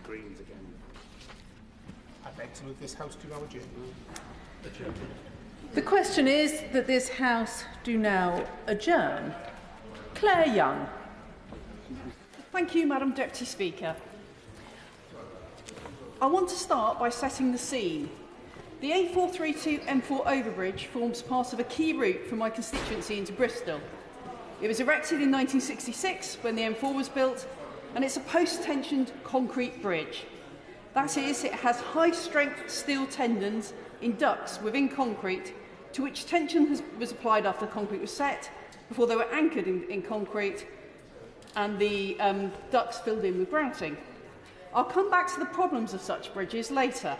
Greens again. I beg to move this House to now adjourn. The question is that this House do now adjourn. Claire Young. Thank you, Madam Deputy Speaker. I want to start by setting the scene. The A432 M4 overbridge forms part of a key route from my constituency into Bristol. It was erected in 1966 when the M4 was built, and it's a post-tensioned concrete bridge. That is, it has high-strength steel tendons in ducts within concrete, to which tension was applied after the concrete was set, before they were anchored in concrete, and the ducts filled in with grouting. I'll come back to the problems of such bridges later.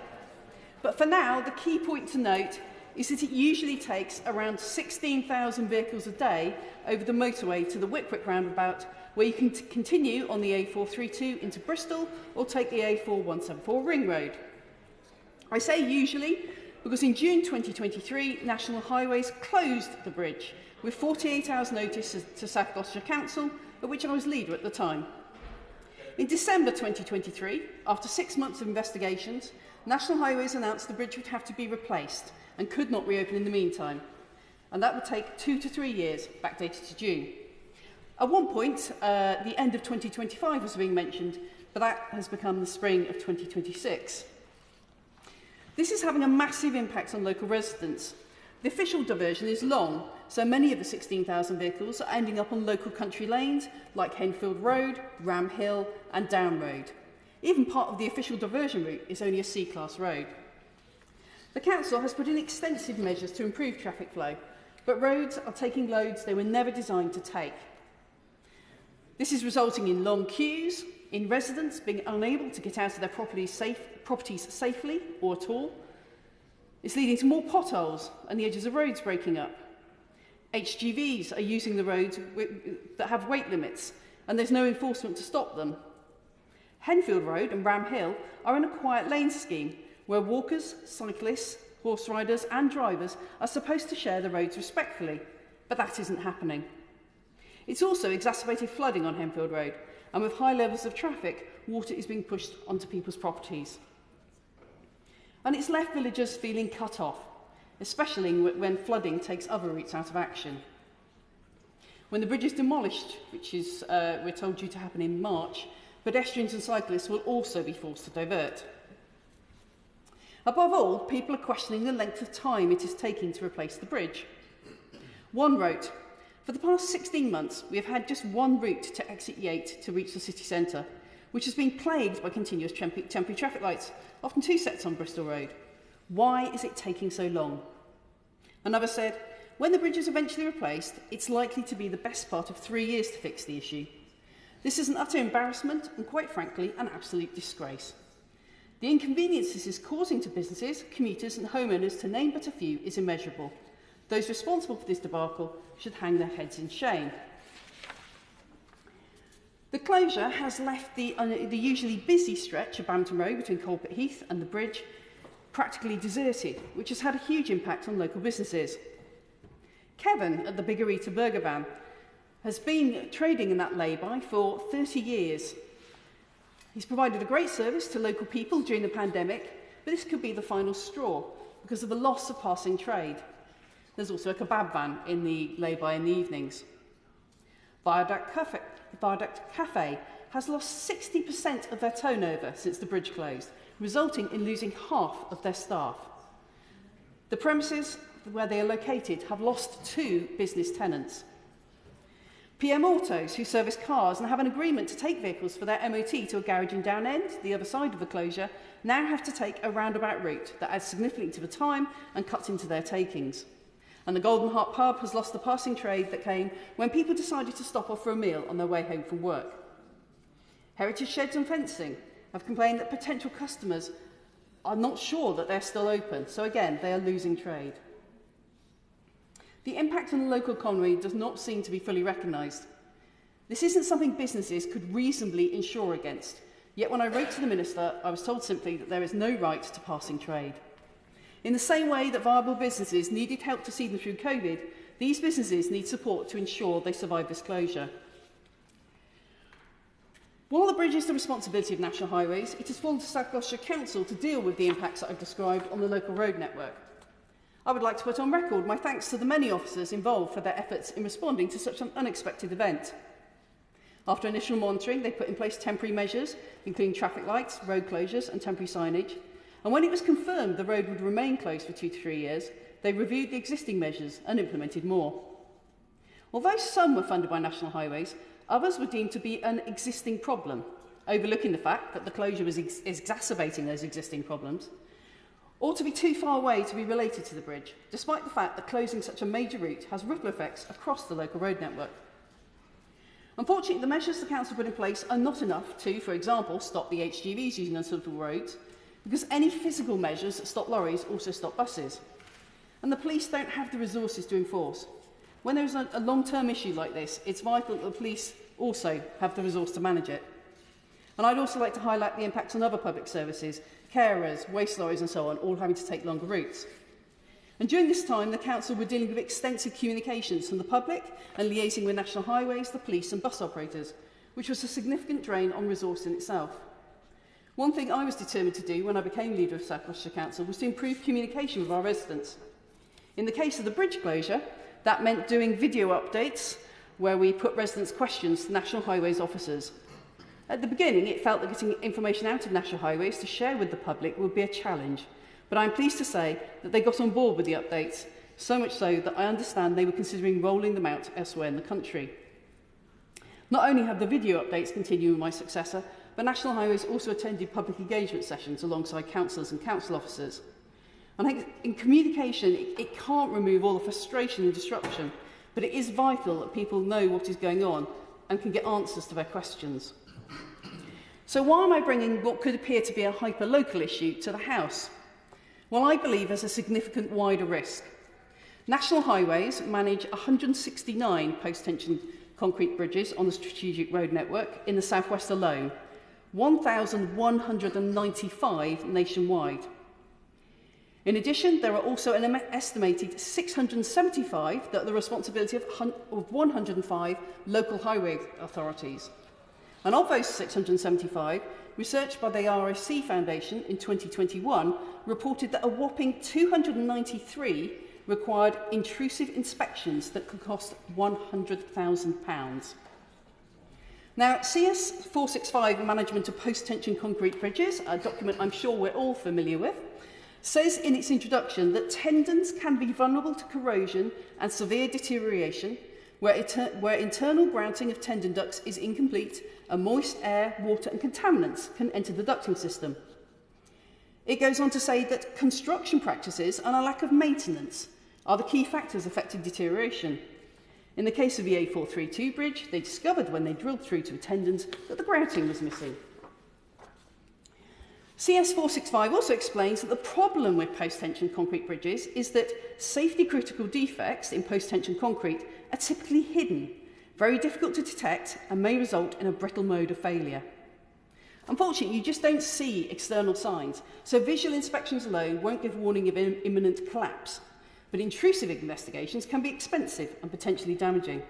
But for now, the key point to note is that it usually takes around 16,000 vehicles a day over the motorway to the Wickwick roundabout, where you can continue on the A432 into Bristol or take the A4174 Ring Road. I say usually because in June 2023, National Highways closed the bridge with 48 hours notice to South Gloucestershire Council, of which I was leader at the time. In December 2023, after 6 months of investigations, National Highways announced the bridge would have to be replaced and could not reopen in the meantime. And that would take 2 to 3 years, backdated to June. At one point, the end of 2025 was being mentioned, but that has become the spring of 2026. This is having a massive impact on local residents. The official diversion is long, so many of the 16,000 vehicles are ending up on local country lanes like Henfield Road, Ram Hill and Down Road. Even part of the official diversion route is only a C-class road. The council has put in extensive measures to improve traffic flow, but roads are taking loads they were never designed to take. This is resulting in long queues, in residents being unable to get out of their properties safely or at all. It's leading to more potholes and the edges of roads breaking up. HGVs are using the roads that have weight limits, and there's no enforcement to stop them. Henfield Road and Ram Hill are in a quiet lane scheme where walkers, cyclists, horse riders and drivers are supposed to share the roads respectfully, but that isn't happening. It's also exacerbated flooding on Henfield Road, and with high levels of traffic, water is being pushed onto people's properties. And it's left villagers feeling cut off, especially when flooding takes other routes out of action. When the bridge is demolished, which is, we're told, due to happen in March, pedestrians and cyclists will also be forced to divert. Above all, people are questioning the length of time it is taking to replace the bridge. One wrote, "For the past 16 months, we have had just one route to exit Yate to reach the city centre, which has been plagued by continuous temporary traffic lights, often 2 sets on Bristol Road. Why is it taking so long?" Another said, "When the bridge is eventually replaced, it's likely to be the best part of 3 years to fix the issue. This is an utter embarrassment and, quite frankly, an absolute disgrace. The inconvenience this is causing to businesses, commuters and homeowners, to name but a few, is immeasurable. Those responsible for this debacle should hang their heads in shame." The closure has left the usually busy stretch of Badminton Road between Coalpit Heath and the bridge practically deserted, which has had a huge impact on local businesses. Kevin at the Biggerita Burger Van has been trading in that lay-by for 30 years. He's provided a great service to local people during the pandemic, but this could be the final straw because of the loss of passing trade. There's also a kebab van in the lay-by in the evenings. Viaduct Cafe has lost 60% of their turnover since the bridge closed, resulting in losing half of their staff. The premises where they are located have lost 2 business tenants. PM Autos, who service cars and have an agreement to take vehicles for their MOT to a garage in Down End, the other side of the closure, now have to take a roundabout route that adds significantly to the time and cuts into their takings. And the Golden Heart pub has lost the passing trade that came when people decided to stop off for a meal on their way home from work. Heritage Sheds and Fencing have complained that potential customers are not sure that they're still open, so again, they are losing trade. The impact on the local economy does not seem to be fully recognised. This isn't something businesses could reasonably insure against, yet when I wrote to the Minister, I was told simply that there is no right to passing trade. In the same way that viable businesses needed help to see them through COVID, these businesses need support to ensure they survive this closure. While the bridge is the responsibility of National Highways, it has fallen to South Gloucestershire Council to deal with the impacts that I've described on the local road network. I would like to put on record my thanks to the many officers involved for their efforts in responding to such an unexpected event. After initial monitoring, they put in place temporary measures, including traffic lights, road closures and temporary signage. And when it was confirmed the road would remain closed for 2 to 3 years, they reviewed the existing measures and implemented more. Although some were funded by National Highways, others were deemed to be an existing problem, overlooking the fact that the closure was exacerbating those existing problems, or to be too far away to be related to the bridge, despite the fact that closing such a major route has ripple effects across the local road network. Unfortunately, the measures the Council put in place are not enough to, for example, stop the HGVs using unsuitable roads, because any physical measures that stop lorries also stop buses. And the police don't have the resources to enforce. When there is a long-term issue like this, it's vital that the police also have the resource to manage it. And I'd also like to highlight the impacts on other public services, carers, waste lorries and so on, all having to take longer routes. And during this time, the Council were dealing with extensive communications from the public and liaising with National Highways, the police and bus operators, which was a significant drain on resource in itself. One thing I was determined to do when I became leader of South Gloucestershire Council was to improve communication with our residents. In the case of the bridge closure, that meant doing video updates where we put residents' questions to National Highways officers. At the beginning, it felt that getting information out of National Highways to share with the public would be a challenge, but I'm pleased to say that they got on board with the updates, so much so that I understand they were considering rolling them out elsewhere in the country. Not only have the video updates continued with my successor, but National Highways also attended public engagement sessions alongside councillors and council officers. And I think in communication, it can't remove all the frustration and disruption, but it is vital that people know what is going on and can get answers to their questions. So why am I bringing what could appear to be a hyper-local issue to the House? Well, I believe there's a significant wider risk. National Highways manage 169 post-tension concrete bridges on the strategic road network in the southwest alone, 1,195 nationwide. In addition, there are also an estimated 675 that are the responsibility of 105 local highway authorities. And of those 675, research by the ROC Foundation in 2021 reported that a whopping 293 required intrusive inspections that could cost £100,000. Now, CS 465 Management of Post-Tension Concrete Bridges, a document I'm sure we're all familiar with, says in its introduction that tendons can be vulnerable to corrosion and severe deterioration where internal grouting of tendon ducts is incomplete and moist air, water and contaminants can enter the ducting system. It goes on to say that construction practices and a lack of maintenance are the key factors affecting deterioration. In the case of the A432 bridge, they discovered when they drilled through to the tendons that the grouting was missing. CS 465 also explains that the problem with post-tension concrete bridges is that safety-critical defects in post-tension concrete are typically hidden, very difficult to detect, and may result in a brittle mode of failure. Unfortunately, you just don't see external signs, so visual inspections alone won't give warning of imminent collapse. But intrusive investigations can be expensive and potentially damaging.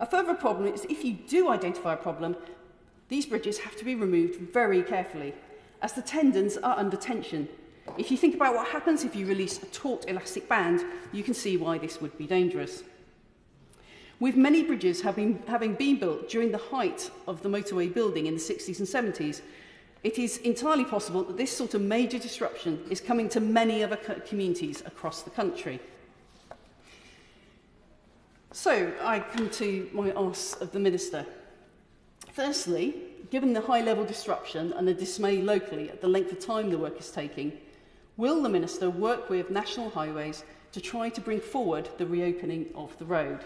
A further problem is if you do identify a problem, these bridges have to be removed very carefully, as the tendons are under tension. If you think about what happens if you release a taut elastic band, you can see why this would be dangerous. With many bridges having been built during the height of the motorway building in the 60s and 70s, it is entirely possible that this sort of major disruption is coming to many other communities across the country. So I come to my ask of the Minister. Firstly, given the high-level disruption and the dismay locally at the length of time the work is taking, will the Minister work with National Highways to try to bring forward the reopening of the road?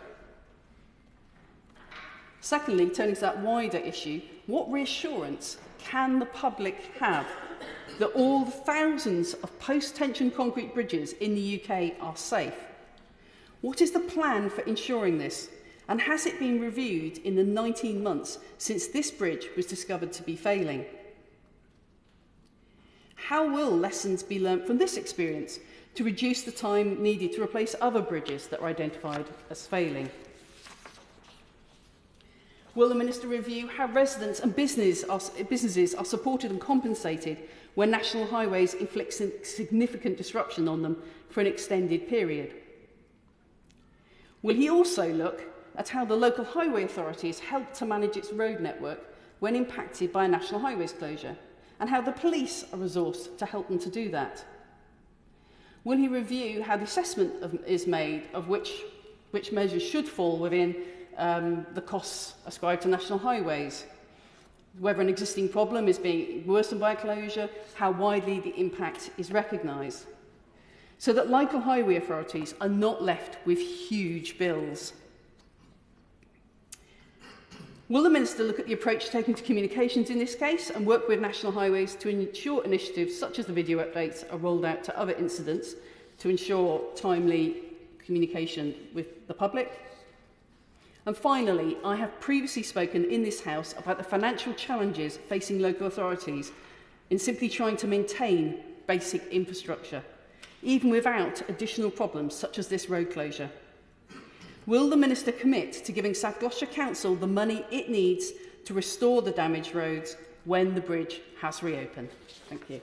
Secondly, turning to that wider issue, what reassurance can the public have that all the thousands of post-tension concrete bridges in the UK are safe? What is the plan for ensuring this? And has it been reviewed in the 19 months since this bridge was discovered to be failing? How will lessons be learnt from this experience to reduce the time needed to replace other bridges that are identified as failing? Will the Minister review how residents and businesses are supported and compensated when national highways inflict significant disruption on them for an extended period? Will he also look at how the local highway authorities help to manage its road network when impacted by a national highways closure, and how the police are resourced to help them to do that? Will he review how the assessment is made of which measures should fall within the costs ascribed to national highways, whether an existing problem is being worsened by a closure, how widely the impact is recognised, so that local highway authorities are not left with huge bills? Will the Minister look at the approach taken to communications in this case and work with National Highways to ensure initiatives such as the video updates are rolled out to other incidents to ensure timely communication with the public? And finally, I have previously spoken in this House about the financial challenges facing local authorities in simply trying to maintain basic infrastructure, even without additional problems such as this road closure. Will the Minister commit to giving South Gloucestershire Council the money it needs to restore the damaged roads when the bridge has reopened? Thank you.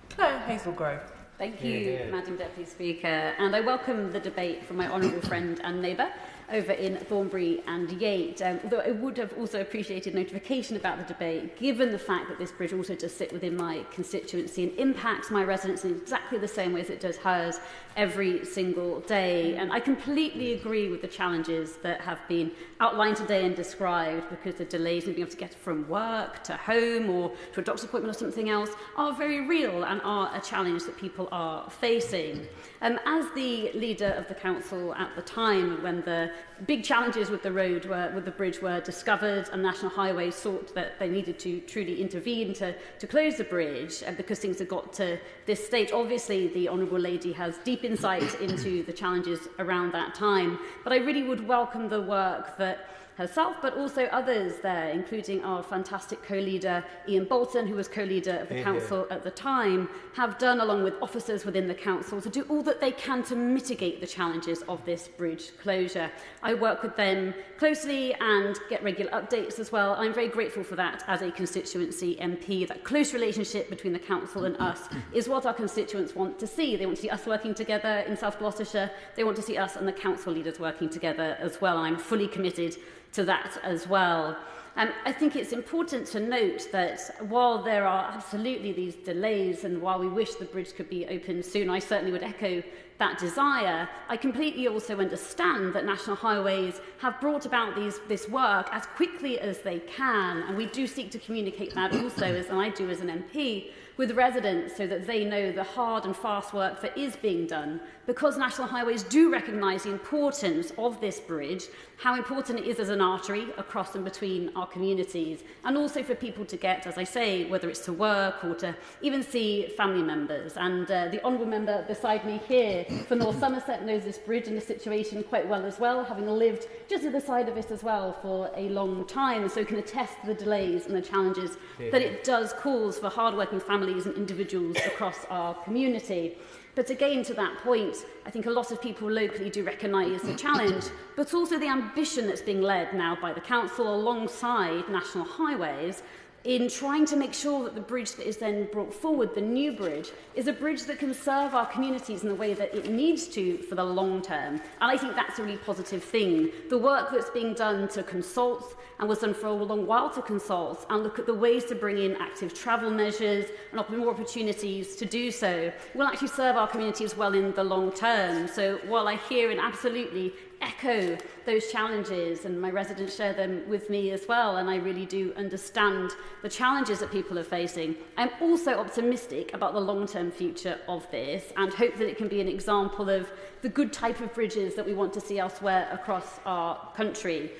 Claire Hazelgrove. Thank you, Madam Deputy Speaker, and I welcome the debate from my honourable friend and neighbour over in Thornbury and Yate, although I would have also appreciated notification about the debate, given the fact that this bridge also does sit within my constituency and impacts my residents in exactly the same way as it does hers every single day. And I completely agree with the challenges that have been outlined today and described, because the delays in being able to get from work to home or to a doctor's appointment or something else are very real and are a challenge that people are facing. As the leader of the council at the time when the big challenges with the bridge were discovered, and National Highways thought that they needed to truly intervene to close the bridge, and because things had got to this stage. Obviously, the Honourable Lady has deep insight into the challenges around that time, but I really would welcome the work that herself, but also others there, including our fantastic co-leader Ian Bolton, who was co-leader of the council at the time, have done, along with officers within the council, to do all that they can to mitigate the challenges of this bridge closure. I work with them closely and get regular updates as well. I'm very grateful for that as a constituency MP. That close relationship between the council and us is what our constituents want to see. They want to see us working together in South Gloucestershire. They want to see us and the council leaders working together as well. I'm fully committed to that as well. I think it's important to note that while there are absolutely these delays, and while we wish the bridge could be open soon, I certainly would echo that desire, I completely also understand that National Highways have brought about this work as quickly as they can, and we do seek to communicate that also, as I do as an MP, with residents so that they know the hard and fast work that is being done, because National Highways do recognise the importance of this bridge, how important it is as an artery across and between our communities, and also for people to get, as I say, whether it's to work or to even see family members. And the Honourable Member beside me here for North Somerset knows this bridge and the situation quite well as well, having lived just at the side of it as well for a long time, so can attest to the delays and the challenges that it does cause for hard-working families and individuals across our community. But again, to that point, I think a lot of people locally do recognise the challenge, but also the ambition that's being led now by the council alongside National Highways in trying to make sure that the bridge that is then brought forward, the new bridge, is a bridge that can serve our communities in the way that it needs to for the long term. And I think that's a really positive thing. The work that's being done to consult, and was done for a long while to consult, and look at the ways to bring in active travel measures and offer more opportunities to do so, will actually serve our communities well in the long term. So while I hear and absolutely echo those challenges, and my residents share them with me as well, and I really do understand the challenges that people are facing, I'm also optimistic about the long-term future of this, and hope that it can be an example of the good type of bridges that we want to see elsewhere across our country.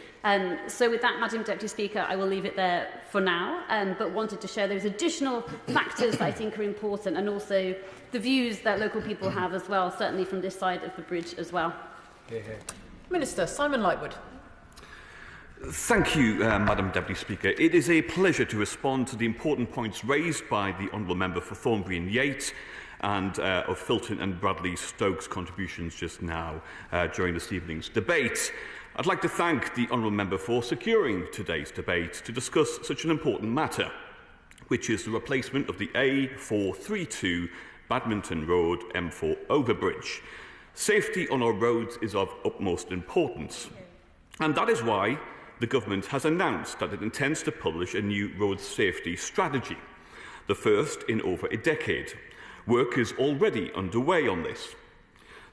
So with that, Madam Deputy Speaker, I will leave it there for now, but wanted to share those additional factors that I think are important, and also the views that local people have as well, certainly from this side of the bridge as well. Minister Simon Lightwood. Thank you, Madam Deputy Speaker. It is a pleasure to respond to the important points raised by the Honourable Member for Thornbury and Yate, and of Filton and Bradley Stoke's contributions just now during this evening's debate. I'd like to thank the Honourable Member for securing today's debate to discuss such an important matter, which is the replacement of the A432 Badminton Road M4 overbridge. Safety on our roads is of utmost importance, and that is why the Government has announced that it intends to publish a new road safety strategy, the first in over a decade. Work is already underway on this.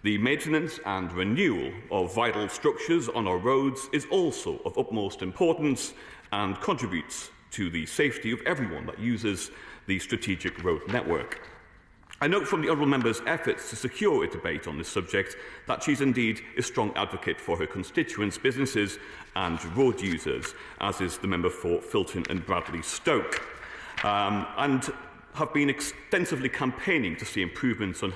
The maintenance and renewal of vital structures on our roads is also of utmost importance and contributes to the safety of everyone that uses the strategic road network. I note from the Honourable Member's efforts to secure a debate on this subject that she is indeed a strong advocate for her constituents, businesses and road users, as is the member for Filton and Bradley Stoke, and have been extensively campaigning to see improvements on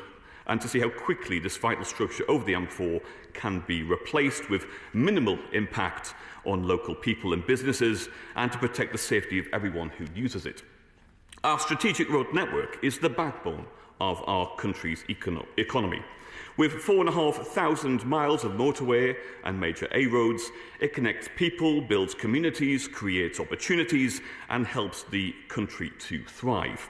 and to see how quickly this vital structure over the M4 can be replaced with minimal impact on local people and businesses, and to protect the safety of everyone who uses it. Our strategic road network is the backbone of our country's economy. With 4,500 miles of motorway and major A roads, it connects people, builds communities, creates opportunities, and helps the country to thrive.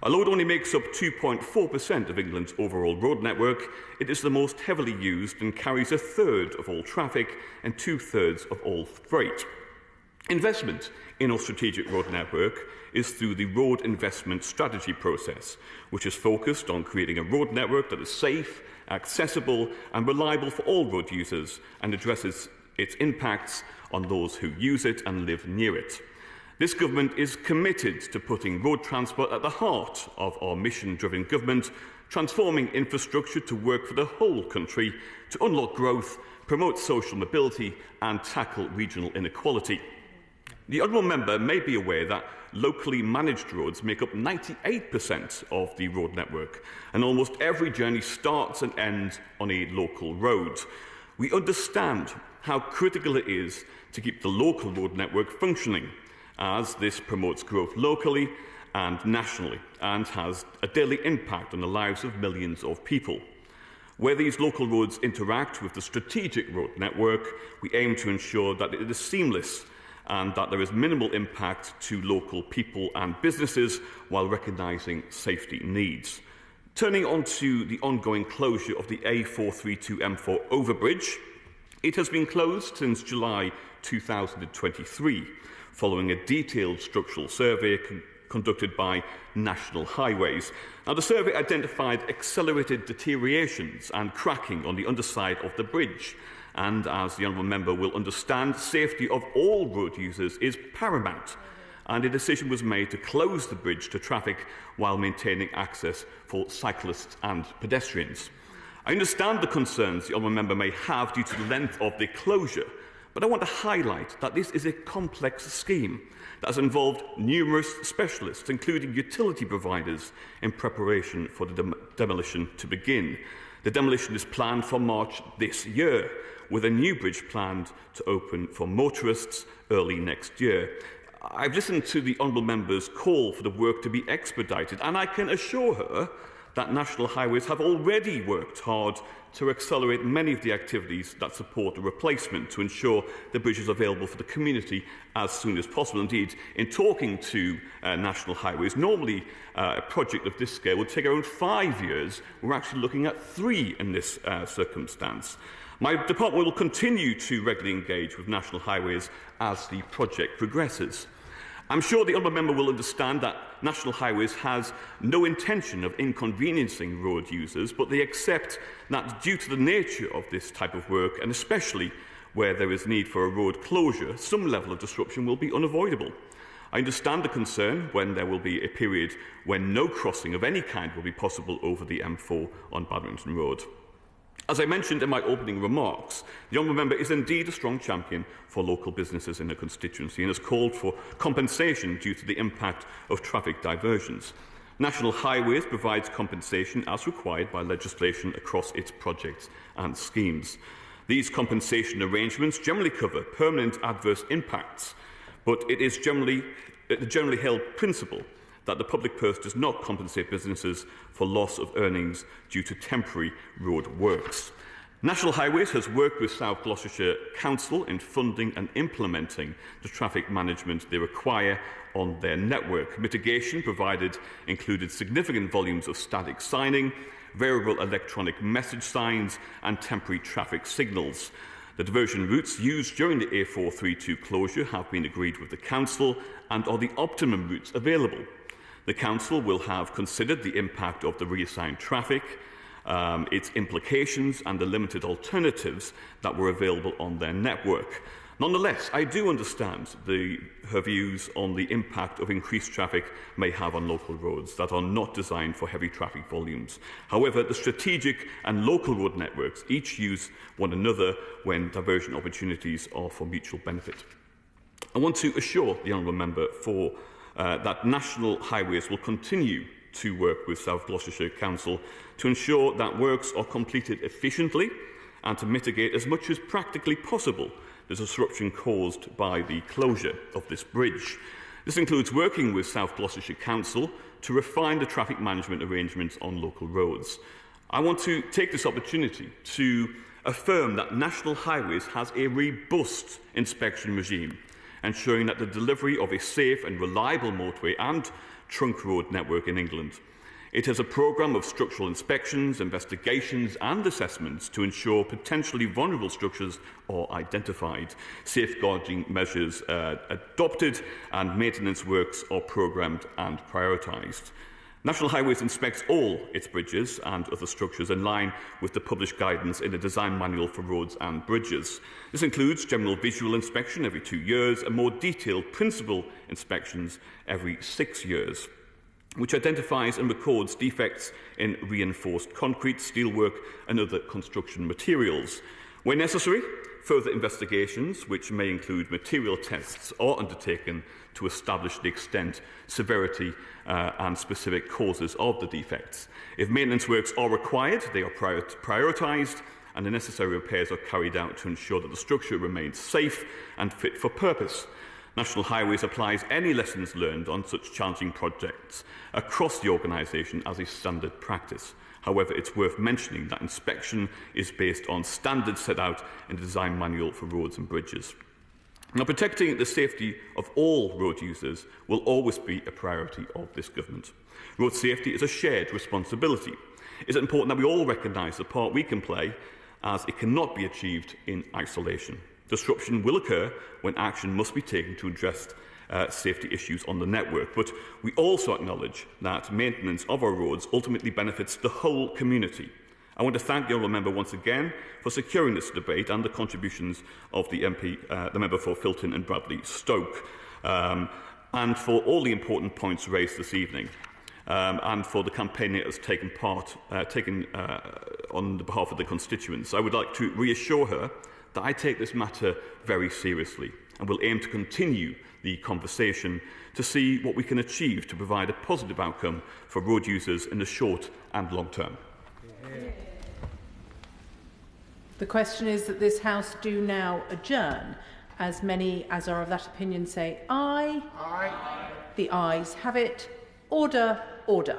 Although it only makes up 2.4% of England's overall road network, it is the most heavily used and carries a third of all traffic and two-thirds of all freight. Investment in our strategic road network is through the Road Investment Strategy process, which is focused on creating a road network that is safe, accessible and reliable for all road users and addresses its impacts on those who use it and live near it. This Government is committed to putting road transport at the heart of our mission-driven government, transforming infrastructure to work for the whole country, to unlock growth, promote social mobility and tackle regional inequality. The Honourable Member may be aware that locally managed roads make up 98% of the road network, and almost every journey starts and ends on a local road. We understand how critical it is to keep the local road network functioning, as this promotes growth locally and nationally and has a daily impact on the lives of millions of people. Where these local roads interact with the strategic road network, we aim to ensure that it is seamless and that there is minimal impact to local people and businesses while recognising safety needs. Turning on to the ongoing closure of the A432 M4 overbridge, it has been closed since July 2023. Following a detailed structural survey conducted by National Highways. Now, the survey identified accelerated deteriorations and cracking on the underside of the bridge, and as the Honourable Member will understand, safety of all road users is paramount, and a decision was made to close the bridge to traffic while maintaining access for cyclists and pedestrians. I understand the concerns the Honourable Member may have due to the length of the closure, but I want to highlight that this is a complex scheme that has involved numerous specialists, including utility providers, in preparation for the demolition to begin. The demolition is planned for March this year, with a new bridge planned to open for motorists early next year. I've listened to the Honourable Member's call for the work to be expedited, and I can assure her that National Highways have already worked hard to accelerate many of the activities that support the replacement to ensure the bridge is available for the community as soon as possible. Indeed, in talking to National Highways, normally a project of this scale would take around 5 years. We're actually looking at 3 in this circumstance. My department will continue to regularly engage with National Highways as the project progresses. I'm sure the Honourable Member will understand that National Highways has no intention of inconveniencing road users, but they accept that due to the nature of this type of work, and especially where there is need for a road closure, some level of disruption will be unavoidable. I understand the concern when there will be a period when no crossing of any kind will be possible over the M4 on Badminton Road. As I mentioned in my opening remarks, the Honourable Member is indeed a strong champion for local businesses in her constituency and has called for compensation due to the impact of traffic diversions. National Highways provides compensation as required by legislation across its projects and schemes. These compensation arrangements generally cover permanent adverse impacts, but it is a generally held principle that the public purse does not compensate businesses for loss of earnings due to temporary road works. National Highways has worked with South Gloucestershire Council in funding and implementing the traffic management they require on their network. Mitigation provided included significant volumes of static signing, variable electronic message signs and temporary traffic signals. The diversion routes used during the A432 closure have been agreed with the Council and are the optimum routes available. The Council will have considered the impact of the reassigned traffic, its implications and the limited alternatives that were available on their network. Nonetheless, I do understand her views on the impact of increased traffic may have on local roads that are not designed for heavy traffic volumes. However, the strategic and local road networks each use one another when diversion opportunities are for mutual benefit. I want to assure the Honourable Member that National Highways will continue to work with South Gloucestershire Council to ensure that works are completed efficiently and to mitigate as much as practically possible the disruption caused by the closure of this bridge. This includes working with South Gloucestershire Council to refine the traffic management arrangements on local roads. I want to take this opportunity to affirm that National Highways has a robust inspection regime, ensuring that the delivery of a safe and reliable motorway and trunk road network in England. It has a programme of structural inspections, investigations and assessments to ensure potentially vulnerable structures are identified, safeguarding measures adopted and maintenance works are programmed and prioritised. National Highways inspects all its bridges and other structures in line with the published guidance in the Design Manual for Roads and Bridges. This includes general visual inspection every 2 years and more detailed principal inspections every 6 years, which identifies and records defects in reinforced concrete, steelwork and other construction materials. Where necessary, further investigations, which may include material tests, are undertaken to establish the extent, severity and specific causes of the defects. If maintenance works are required, they are prioritised and the necessary repairs are carried out to ensure that the structure remains safe and fit for purpose. National Highways applies any lessons learned on such challenging projects across the organisation as a standard practice. However, it's worth mentioning that inspection is based on standards set out in the Design Manual for Roads and Bridges. Now, protecting the safety of all road users will always be a priority of this government. Road safety is a shared responsibility. It's important that we all recognise the part we can play, as it cannot be achieved in isolation. Disruption will occur when action must be taken to address safety issues on the network, but we also acknowledge that maintenance of our roads ultimately benefits the whole community. I want to thank the Honourable Member once again for securing this debate and the contributions of the member for Filton and Bradley Stoke, and for all the important points raised this evening, and for the campaign it has taken on behalf of the constituents. I would like to reassure her that I take this matter very seriously and will aim to continue the conversation to see what we can achieve to provide a positive outcome for road users in the short and long term. The question is that this House do now adjourn. As many as are of that opinion say aye. Aye. The ayes have it. Order, order.